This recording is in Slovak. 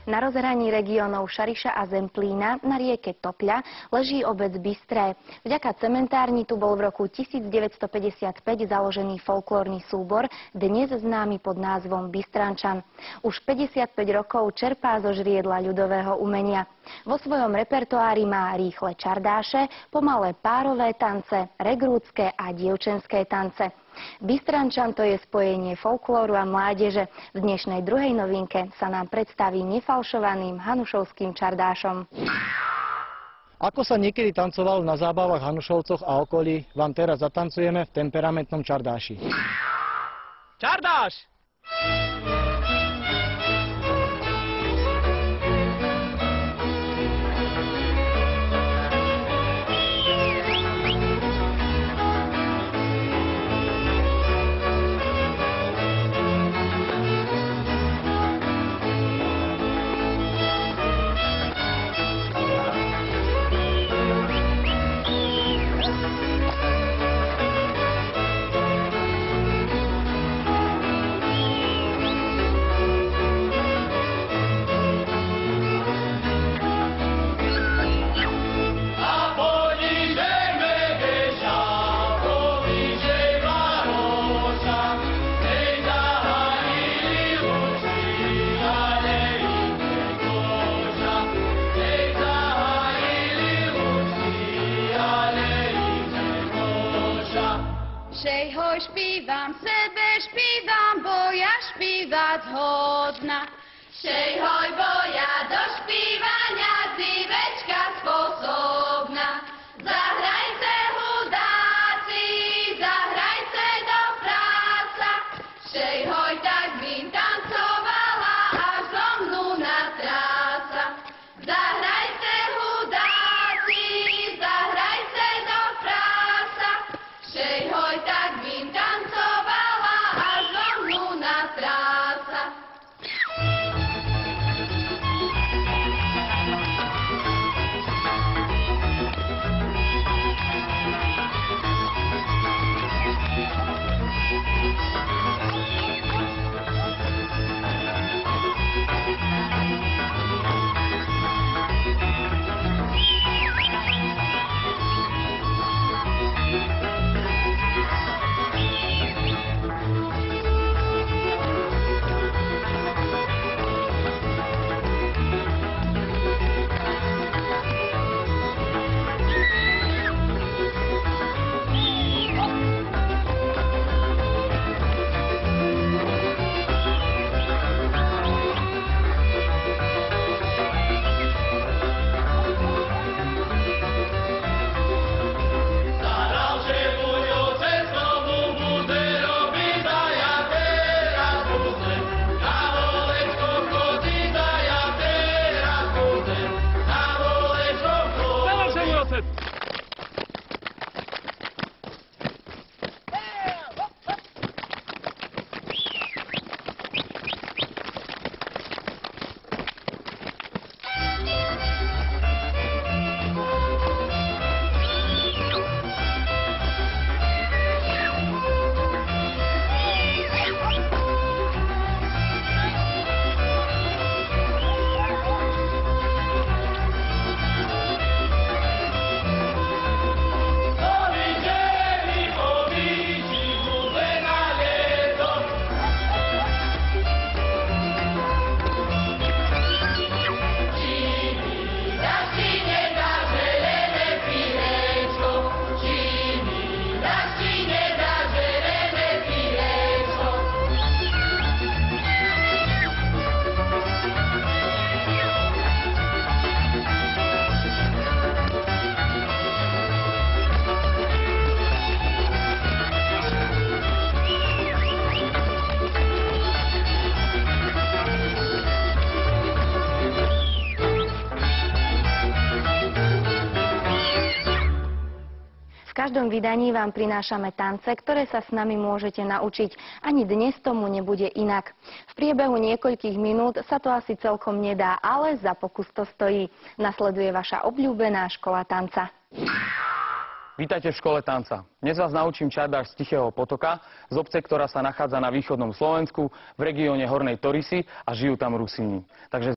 Na rozhraní regiónov Šariša a Zemplína na rieke Topľa leží obec Bystré. Vďaka cementárni tu bol v roku 1955 založený folklórny súbor, dnes známy pod názvom Bystrančan. Už 55 rokov čerpá zo žriedla ľudového umenia. Vo svojom repertoári má rýchle čardáše, pomalé párové tance, regrútske a dievčenské tance. Bystrančan to je spojenie folklóru a mládeže. V dnešnej druhej novinke sa nám predstaví nefalšovaným hanušovským čardášom. Ako sa niekedy tancovalo na zábavách Hanušovcoch a okolí, vám teraz zatancujeme v temperamentnom čardáši. Čardáš! Šej hoj, špívam sebe, špívam, bo ja špívať hodna. Šej hoj, bo ja do špívania zivečka sposobná. Zahrajte hudáci, zahrajte do práca. Šej hoj, tak bym tancovala, až do mnu na tráca. Zahrajte hudáci, zahrajte do práca. Šej hoj, tak bym tancovala, až do mnu na tráca. V každom vydaní vám prinášame tance, ktoré sa s nami môžete naučiť. Ani dnes tomu nebude inak. V priebehu niekoľkých minút sa to asi celkom nedá, ale za pokus to stojí. Nasleduje vaša obľúbená škola tanca. Vítajte v škole tanca. Dnes vás naučím čardáš z Tichého potoka, z obce, ktorá sa nachádza na východnom Slovensku, v regióne Hornej Torisy a žijú tam Rusíni. Takže